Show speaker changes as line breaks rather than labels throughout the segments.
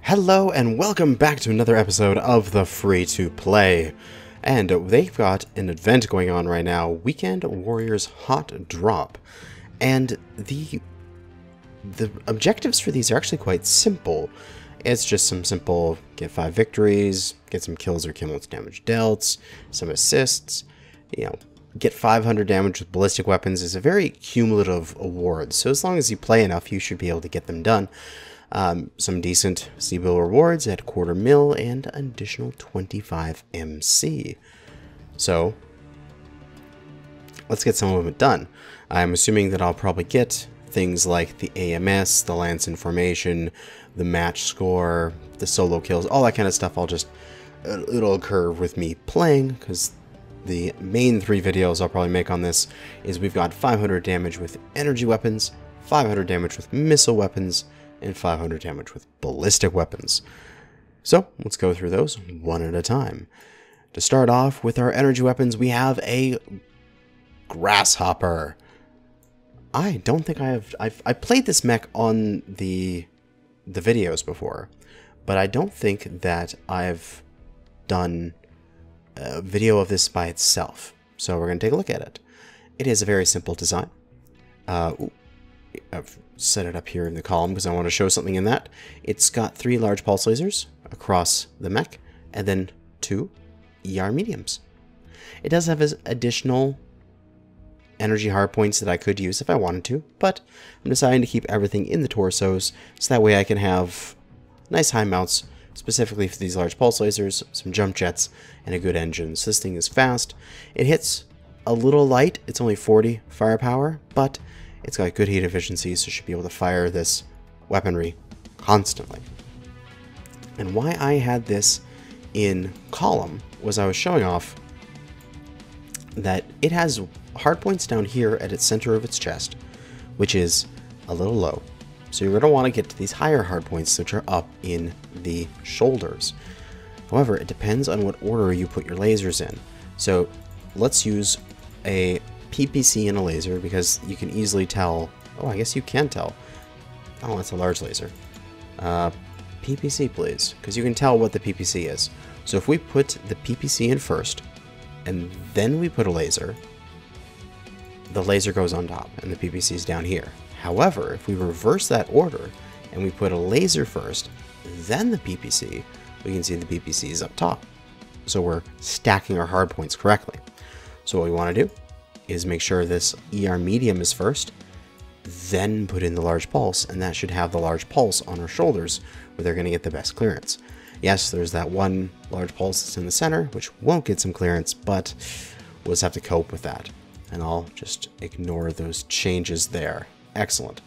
Hello and welcome back to another episode of the Free-to-Play. And they've got an event going on right now, Weekend Warriors Hot Drop. And the objectives for these are actually quite simple. It's just some simple get 5 victories, get some kills or cumulative damage dealt, some assists, get 500 damage with ballistic weapons is a very cumulative award. So as long as you play enough, you should be able to get them done. Some decent C-bill rewards at $250,000 and an additional 25 MC. So let's get some of it done. I'm assuming that I'll probably get things like the AMS, the Lance Information, the match score, the solo kills, all that kind of stuff. It'll occur with me playing, because the main 3 videos I'll probably make on this is we've got 500 damage with energy weapons, 500 damage with missile weapons, and 500 damage with ballistic weapons. So let's go through those one at a time. To start off with our energy weapons, we have a Grasshopper. I don't think I played this mech on the videos before, but I don't think that I've done a video of this by itself. So we're going to take a look at it. It is a very simple design. I've set it up here in the column because I want to show something in that. It's got 3 large pulse lasers across the mech, and then 2 ER mediums. It does have additional energy hardpoints that I could use if I wanted to, but I'm deciding to keep everything in the torsos so that way I can have nice high mounts specifically for these large pulse lasers, some jump jets, and a good engine. So this thing is fast. It hits a little light. It's only 40 firepower, but it's got good heat efficiency, so it should be able to fire this weaponry constantly. And why I had this in column was I was showing off that it has hardpoints down here at its center of its chest, which is a little low. So you're going to want to get to these higher hardpoints, which are up in the shoulders. However, it depends on what order you put your lasers in. So let's use a PPC and a laser, because you can easily tell. Oh, I guess you can tell. Oh, that's a large laser. PPC, please, because you can tell what the PPC is. So if we put the PPC in first, and then we put a laser, the laser goes on top, and the PPC is down here. However, if we reverse that order, and we put a laser first, then the PPC, we can see the PPC is up top. So we're stacking our hardpoints correctly. So what we want to do is make sure this ER medium is first, then put in the large pulse, and that should have the large pulse on our shoulders where they're going to get the best clearance. Yes, there's that one large pulse that's in the center, which won't get some clearance, but we'll just have to cope with that. And I'll just ignore those changes there. Excellent.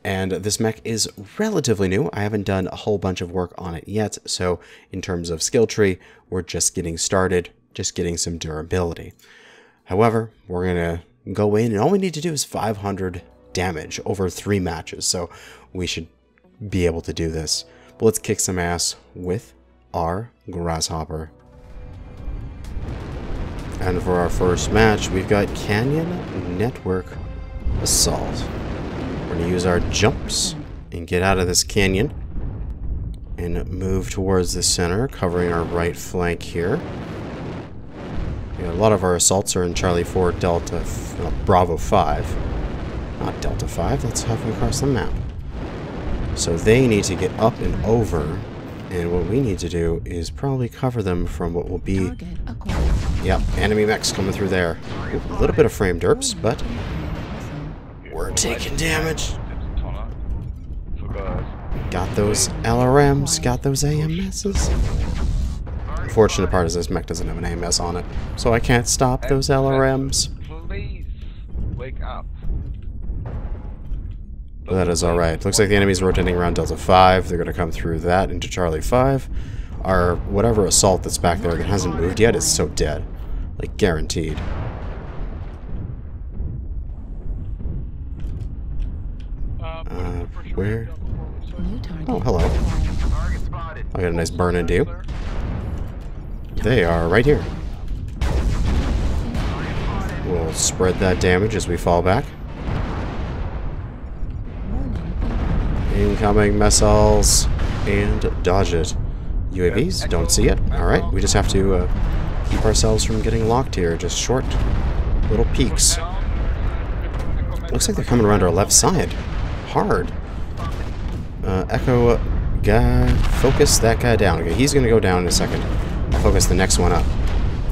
And this mech is relatively new. I haven't done a whole bunch of work on it yet, so in terms of skill tree, we're just getting started, just getting some durability. However, we're going to go in, and all we need to do is 500 damage over 3 matches, so we should be able to do this. But let's kick some ass with our Grasshopper. And for our first match, we've got Canyon Network Assault. We're going to use our jumps and get out of this canyon and move towards the center, covering our right flank here. A lot of our assaults are in Charlie 4 Delta, Bravo 5. Not Delta 5, that's halfway across the map. So they need to get up and over, and what we need to do is probably cover them from what will be... Yep, enemy mechs coming through there. A little bit of frame derps, but we're taking damage. Got those LRMs, got those AMSs. Unfortunate part is this mech doesn't have an AMS on it, so I can't stop those LRMs.
Please wake up.
But that is alright. Looks like the enemy's rotating around Delta 5. They're going to come through that into Charlie 5. Our whatever assault that's back there that hasn't moved yet is so dead. Like, guaranteed. Where? Oh, hello. I got a nice burn into you. They are right here. We'll spread that damage as we fall back. Incoming missiles. And dodge it. UAVs, don't see it. Alright, we just have to keep ourselves from getting locked here. Just short little peeks. Looks like they're coming around our left side. Hard. Echo guy, focus that guy down. Okay, he's gonna go down in a second. I'll focus the next one up.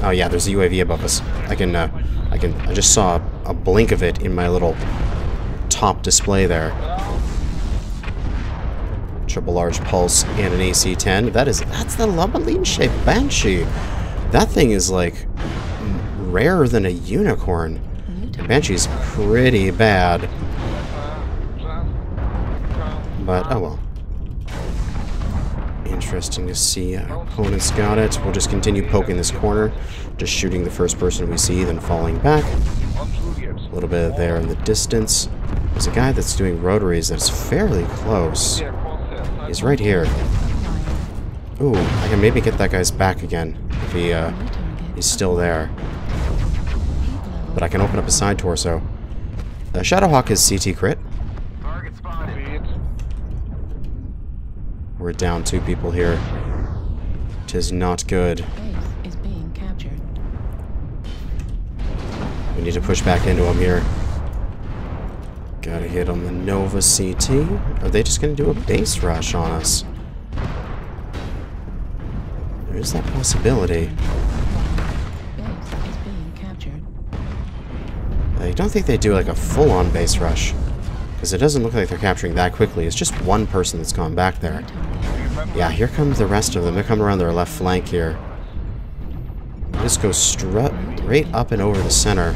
Oh yeah, there's a UAV above us. I just saw a blink of it in my little top display there. Triple large pulse and an AC-10. That's the Labaline-shaped Banshee. That thing is like rarer than a unicorn. Banshee's pretty bad. But, oh well. Interesting to see. Our opponent's got it. We'll just continue poking this corner. Just shooting the first person we see, then falling back. A little bit there in the distance. There's a guy that's doing rotaries that's fairly close. He's right here. Ooh, I can maybe get that guy's back again if he's still there. But I can open up his side torso. Shadowhawk is CT crit. We're down 2 people here. Tis not good.
Is being captured.
We need to push back into him here. Gotta hit on the Nova CT. Are they just gonna do a base rush on us? There is that possibility.
Base is being captured.
I don't think they do like a full-on base rush. Because it doesn't look like they're capturing that quickly. It's just one person that's gone back there. Yeah, here comes the rest of them. They're coming around their left flank here. Just go straight up and over the center.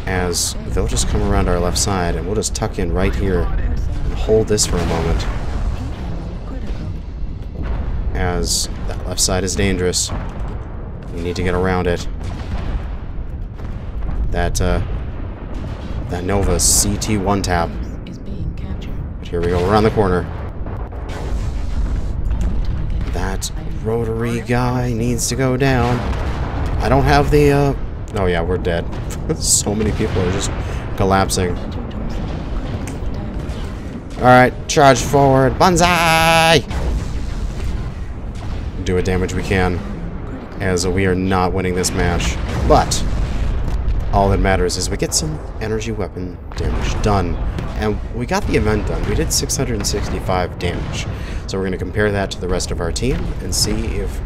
As they'll just come around our left side, and we'll just tuck in right here and hold this for a moment. As that left side is dangerous. We need to get around it. That Nova CT one tap. But here we go, around the corner. That rotary guy needs to go down. I don't have the, oh yeah, we're dead. So many people are just collapsing. Alright, charge forward. Banzai! Do what damage we can. As we are not winning this match. But all that matters is we get some energy weapon damage done. And we got the event done. We did 665 damage. So we're going to compare that to the rest of our team and see if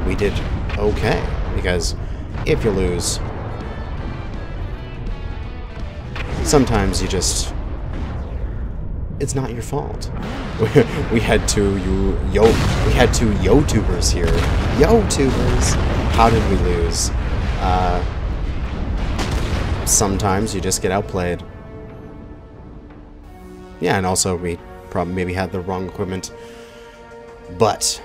we did okay. Because if you lose, sometimes you just... it's not your fault. We had two Yo-tubers here. Yo-tubers! How did we lose? Sometimes you just get outplayed. Yeah, and also we probably maybe had the wrong equipment. But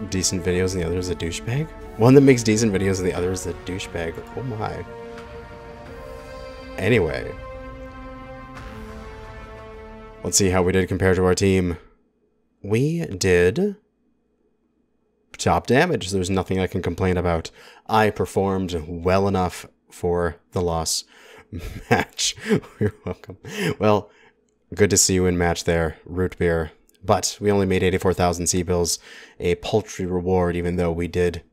decent videos and the other is a douchebag? One that makes decent videos and the other is a douchebag. Oh my. Anyway. Let's see how we did compared to our team. We did top damage. There's nothing I can complain about. I performed well enough for the loss match. You're welcome. Well, good to see you in match there, Root Beer. But we only made 84,000 C-bills, a paltry reward, even though we did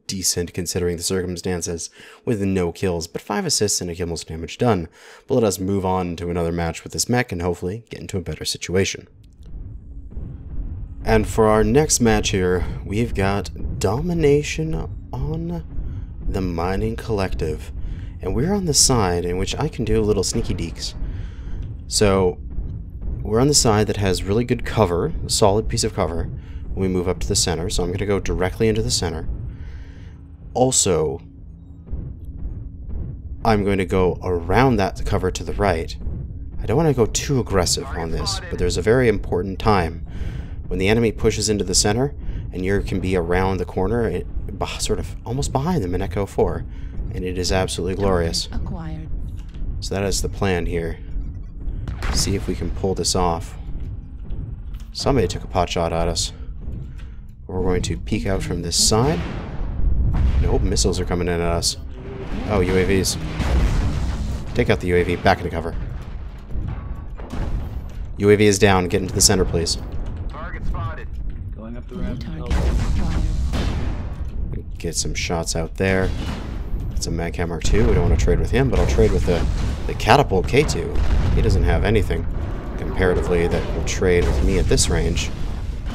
decent considering the circumstances, with no kills, but 5 assists and a kill most damage done. But let us move on to another match with this mech and hopefully get into a better situation. And for our next match here, we've got Domination on the Mining Collective. And we're on the side in which I can do a little sneaky deeks. So, we're on the side that has really good cover, a solid piece of cover, when we move up to the center. So I'm going to go directly into the center. Also, I'm going to go around that cover to the right. I don't want to go too aggressive on this, but there's a very important time when the enemy pushes into the center and you can be around the corner, sort of almost behind them in Echo 4, and it is absolutely glorious. So that is the plan here. See if we can pull this off. Somebody took a pot shot at us. We're going to peek out from this side. Nope, missiles are coming in at us. Oh, UAVs. Take out the UAV. Back into cover. UAV is down. Get into the center, please.
Target spotted.
Going up the
New
ramp.
target acquired.
Get some shots out there. It's a Magcam Mark II. We don't want to trade with him, but I'll trade with the Catapult K2. He doesn't have anything comparatively that will trade with me at this range.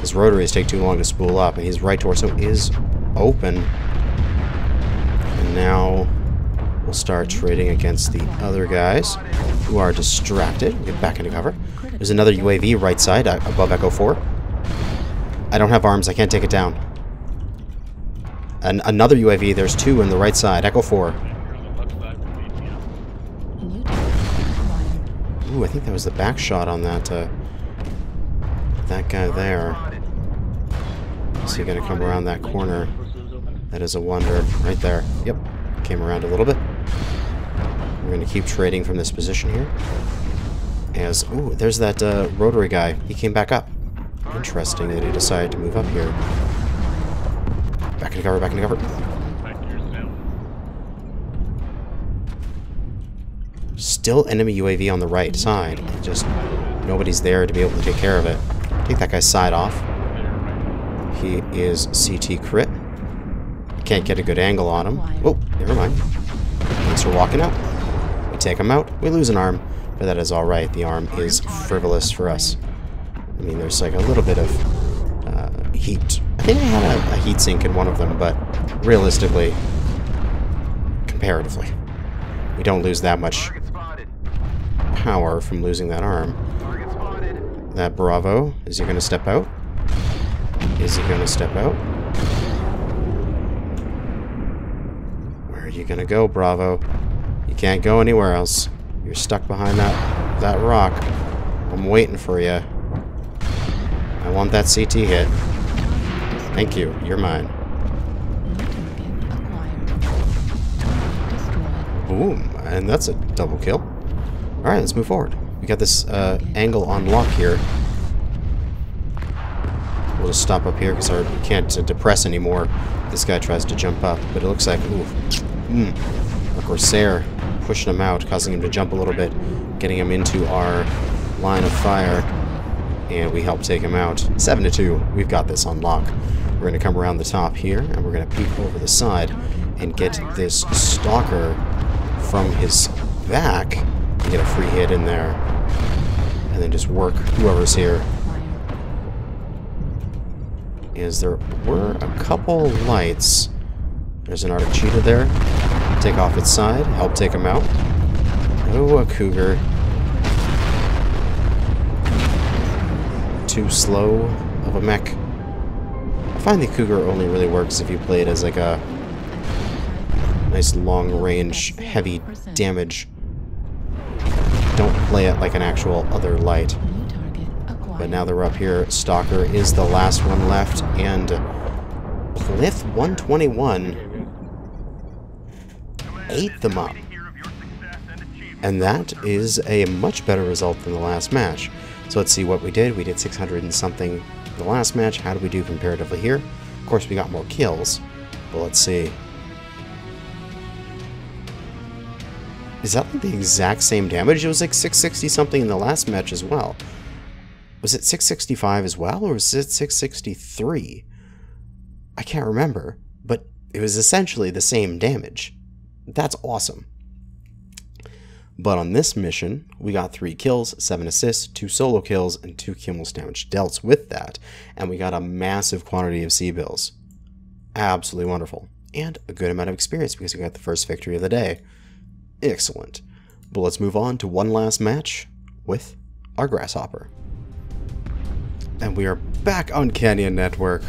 His rotaries take too long to spool up, and his right torso is open. And now we'll start trading against the other guys who are distracted. We'll get back into cover. There's another UAV right side above Echo 4. I don't have arms. I can't take it down. And another UAV. There's two on the right side. Echo 4.
New target acquired.
Ooh, I think that was the back shot on that that guy there. Is he going to come around that corner? That is a wonder. Right there. Yep. Came around a little bit. We're going to keep trading from this position here. As, ooh, there's that rotary guy. He came back up. Interesting that he decided to move up here. Back into cover, back into cover. Still enemy UAV on the right side. Just nobody's there to be able to take care of it. Take that guy's side off. He is CT crit. Can't get a good angle on him. Oh, never mind. Thanks for walking out. We take him out. We lose an arm, but that is alright. The arm is frivolous for us. I mean, there's like a little bit of heat. I think I had a heat sink in one of them, but realistically, comparatively, we don't lose that much power from losing that arm. That Bravo, is he going to step out? Is he going to step out? Where are you going to go, Bravo? You can't go anywhere else. You're stuck behind that rock. I'm waiting for you. I want that CT hit. Thank you. You're mine.
New target acquired. Destroyed.
Boom. And that's a double kill. Alright, let's move forward. We got this angle on lock here. We'll just stop up here because we can't depress anymore. This guy tries to jump up, but it looks like, ooh, a Corsair pushing him out, causing him to jump a little bit, getting him into our line of fire, and we help take him out. 7-2. We've got this on lock. We're going to come around the top here, and we're going to peek over the side and get this stalker from his back and get a free hit in there, and then just work whoever's here. Is there were a couple lights. There's an Arctic cheetah there. Take off its side, help take him out. Oh, a cougar. Too slow of a mech. I find the cougar only really works if you play it as like a nice long range, heavy damage. Don't play it like an actual other light.
New target acquired.
But now that we're up here, Stalker is the last one left, and Plith 121 ate them up. And that is a much better result than the last match. So let's see what we did. We did 600 and something in the last match. How did we do comparatively here? Of course, we got more kills, but let's see. Is that like the exact same damage? It was like 660 something in the last match as well. Was it 665 as well, or was it 663? I can't remember, but it was essentially the same damage. That's awesome. But on this mission, we got 3 kills, 7 assists, 2 solo kills, and 2 cumulus damage dealt with that, and we got a massive quantity of C-bills. Absolutely wonderful. And a good amount of experience because we got the first victory of the day. Excellent. But let's move on to one last match with our Grasshopper. And we are back on Canyon Network.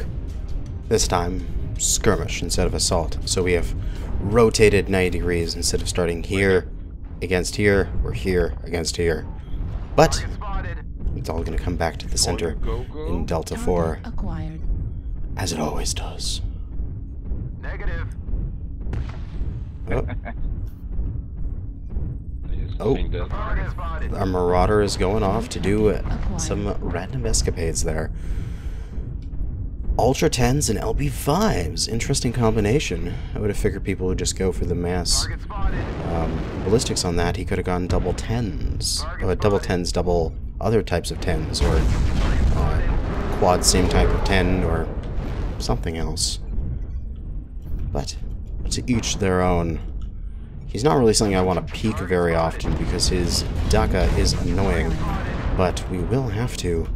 This time, skirmish instead of assault. So we have rotated 90 degrees instead of starting here against here, we're here against here. But it's all going to come back to the center in Delta 4,
Acquired.
as it always does.
Negative.
Oh.
Target spotted.
Our Marauder is going off to do some random escapades there. Ultra 10s and LB5s. Interesting combination. I would have figured people would just go for the mass
Target spotted.
ballistics on that. He could have gone double 10s. Double 10s, double other types of 10s, or quad same type of 10, or something else. But to each their own. He's not really something I want to peek very often because his DACA is annoying, but we will have to,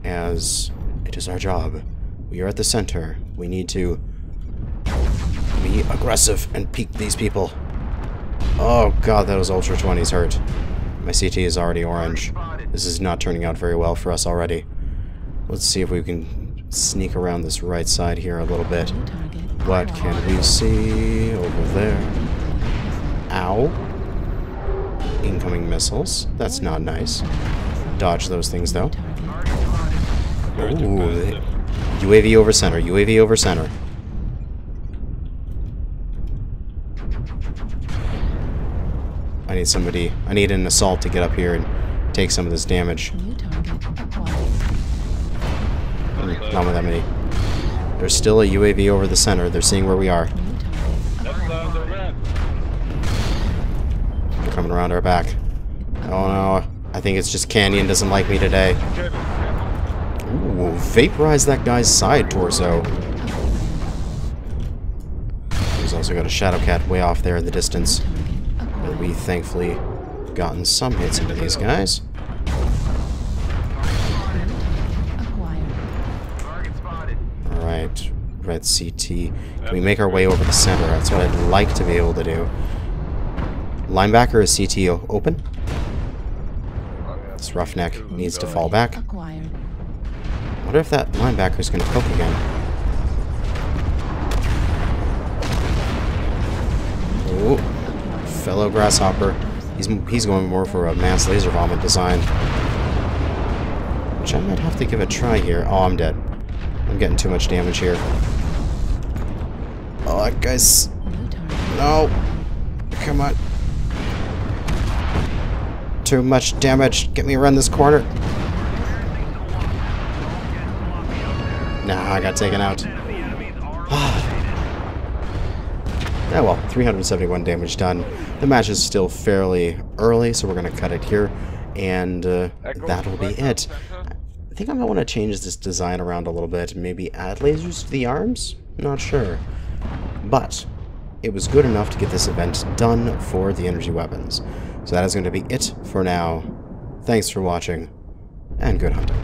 as it is our job. We are at the center. We need to be aggressive and peek these people. Oh god, those Ultra 20s hurt. My CT is already orange. This is not turning out very well for us already. Let's see if we can sneak around this right side here a little bit.
New target.
What can we see over there? Ow. Incoming missiles. That's not nice. Dodge those things, though. Ooh, UAV over center. UAV over center. I need somebody. I need an assault to get up here and take some of this damage.
New target acquired.
Not with that many. There's still a UAV over the center. They're seeing where we are.
New target acquired.
They're coming around our back. Oh no. I think it's just Canyon doesn't like me today. Ooh, vaporize that guy's side torso. He's also got a Shadow Cat way off there in the distance. And we thankfully gotten some hits into these guys.
Target spotted.
Alright, red CT. Can we make our way over the center? That's what I'd like to be able to do. Linebacker is CT open. This roughneck needs to fall back.
Acquired.
I wonder if that linebacker is going to poke again. Oh, fellow Grasshopper. He's going more for a mass laser vomit design. Which I might have to give a try here. Oh, I'm dead. I'm getting too much damage here. Oh, that guy's...
New target.
No! Come on. Too much damage. Get me around this corner. Nah, I got taken out. Yeah, well, 371 damage done. The match is still fairly early, so we're going to cut it here, and that'll be it. I think I might want to change this design around a little bit, maybe add lasers to the arms? Not sure. But it was good enough to get this event done for the energy weapons. So that is going to be it for now. Thanks for watching, and good hunting.